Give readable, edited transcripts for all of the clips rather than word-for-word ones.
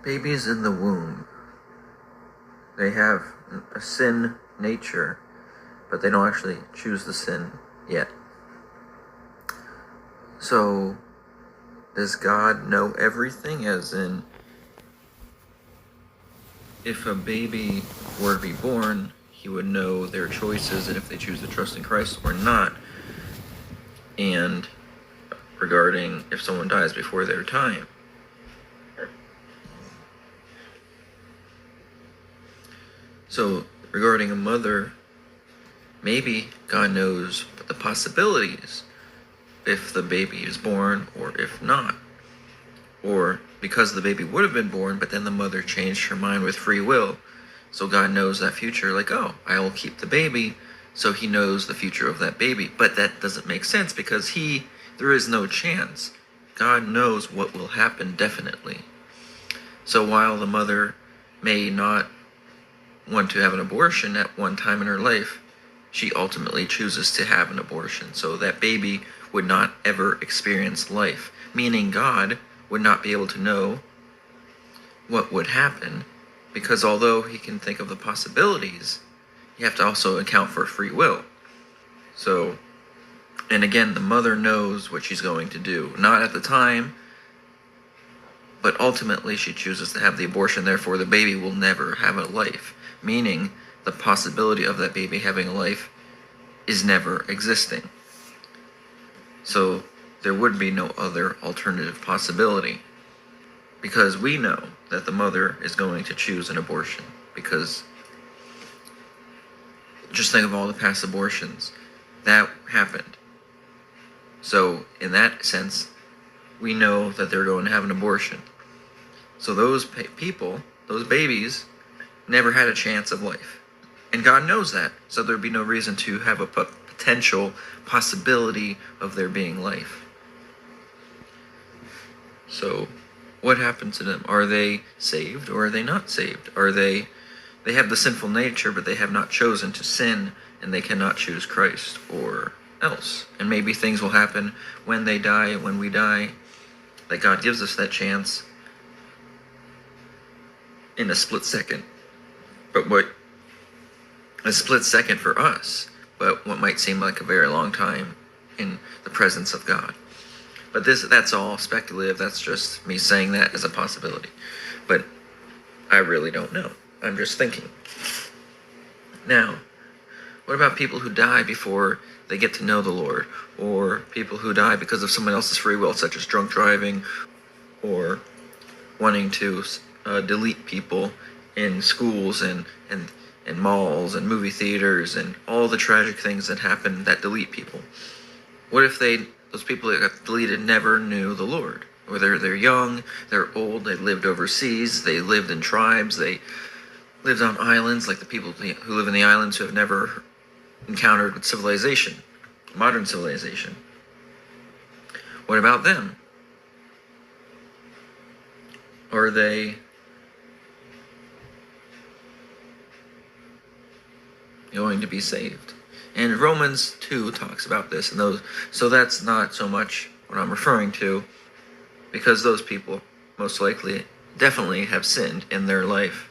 Babies in the womb, they have a sin nature, but they don't actually choose the sin yet. So, does God know everything? As in, if a baby were to be born, he would know their choices and if they choose to trust in Christ or not. And regarding if someone dies before their time. So, regarding a mother, maybe God knows the possibilities if the baby is born or if not. Or because the baby would have been born, but then the mother changed her mind with free will. So God knows that future, like, oh, I will keep the baby, so he knows the future of that baby. But that doesn't make sense because there is no chance. God knows what will happen definitely. So while the mother may not want to have an abortion at one time in her life, she ultimately chooses to have an abortion. So that baby would not ever experience life, meaning God would not be able to know what would happen, because although he can think of the possibilities, you have to also account for free will. So, and again, the mother knows what she's going to do, not at the time, but ultimately she chooses to have the abortion. Therefore, the baby will never have a life, meaning the possibility of that baby having a life is never existing. So there would be no other alternative possibility, because we know that the mother is going to choose an abortion, because just think of all the past abortions that happened. So in that sense, we know that they're going to have an abortion. So those people, those babies, never had a chance of life. And God knows that. So there'd be no reason to have a potential possibility of there being life. So what happened to them? Are they saved or are they not saved? They have the sinful nature, but they have not chosen to sin, and they cannot choose Christ or else. And maybe things will happen when they die, when we die, that God gives us that chance in a split second. But a split second for us, but what might seem like a very long time in the presence of God. But that's all speculative. That's just me saying that as a possibility. But I really don't know. I'm just thinking. Now, what about people who die before they get to know the Lord? Or people who die because of someone else's free will, such as drunk driving, or wanting to delete people in schools and malls and movie theaters and all the tragic things that happen that delete people? What if those people that got deleted never knew the Lord? Or they're young, they're old, they lived overseas, they lived in tribes, they lived on islands, like the people who live in the islands who have never encountered with civilization, modern civilization. What about them? Are they going to be saved? And Romans 2 talks about this, and so that's not so much what I'm referring to, because those people most likely definitely have sinned in their life.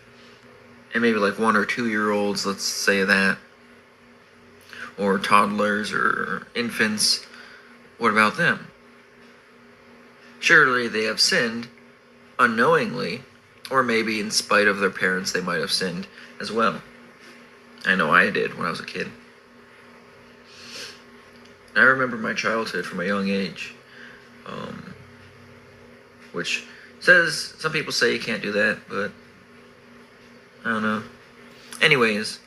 And maybe like 1 or 2 year olds, let's say that, or toddlers or infants. What about them? Surely they have sinned unknowingly, or maybe in spite of their parents they might have sinned as well. I know I did when I was a kid. I remember my childhood from a young age, which says, some people say you can't do that, but I don't know. Anyways,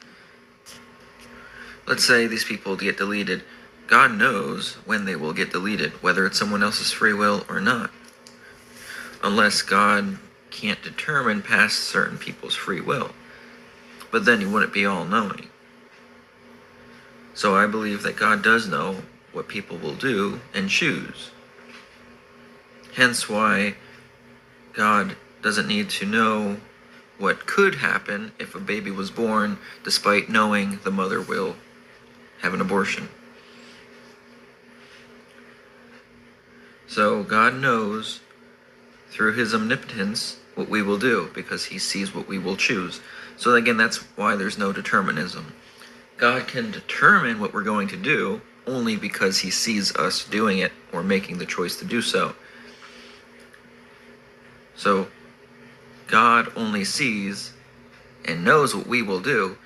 let's say these people get deleted. God knows when they will get deleted, whether it's someone else's free will or not. Unless God can't determine past certain people's free will. But then he wouldn't be all-knowing. So I believe that God does know what people will do and choose. Hence why God doesn't need to know what could happen if a baby was born, despite knowing the mother will have an abortion. So God knows through his omnipotence what we will do because he sees what we will choose. So again, that's why there's no determinism. God can determine what we're going to do only because he sees us doing it or making the choice to do so. So God only sees and knows what we will do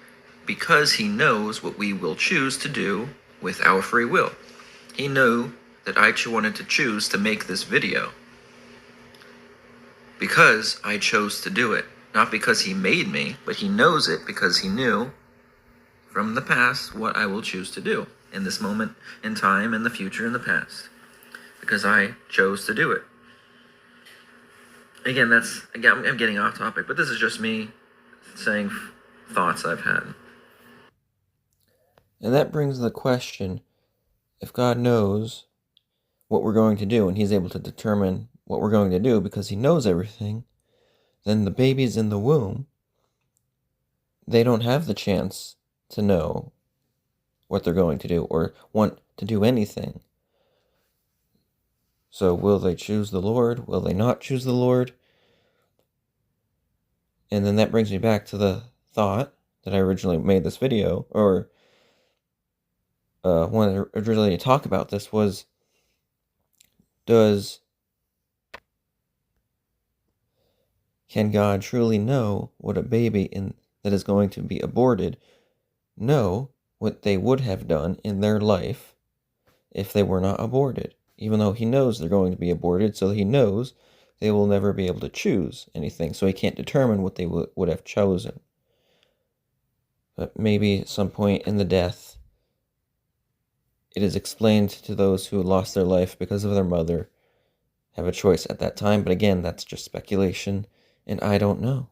because he knows what we will choose to do with our free will. He knew that I wanted to choose to make this video because I chose to do it. Not because he made me, but he knows it because he knew from the past what I will choose to do in this moment in time, in the future, in the past. Because I chose to do it. Again, I'm getting off topic, but this is just me saying thoughts I've had. And that brings the question, if God knows what we're going to do and he's able to determine what we're going to do because he knows everything, then the babies in the womb, they don't have the chance to know what they're going to do or want to do anything. So will they choose the Lord? Will they not choose the Lord? And then that brings me back to the thought that I originally made this video, or wanted originally to talk about this, was, can God truly know what a baby that is going to be aborted know what they would have done in their life if they were not aborted? Even though he knows they're going to be aborted, so he knows they will never be able to choose anything, so he can't determine what they would have chosen. But maybe at some point in the death, it is explained to those who lost their life because of their mother have a choice at that time. But again, that's just speculation, and I don't know.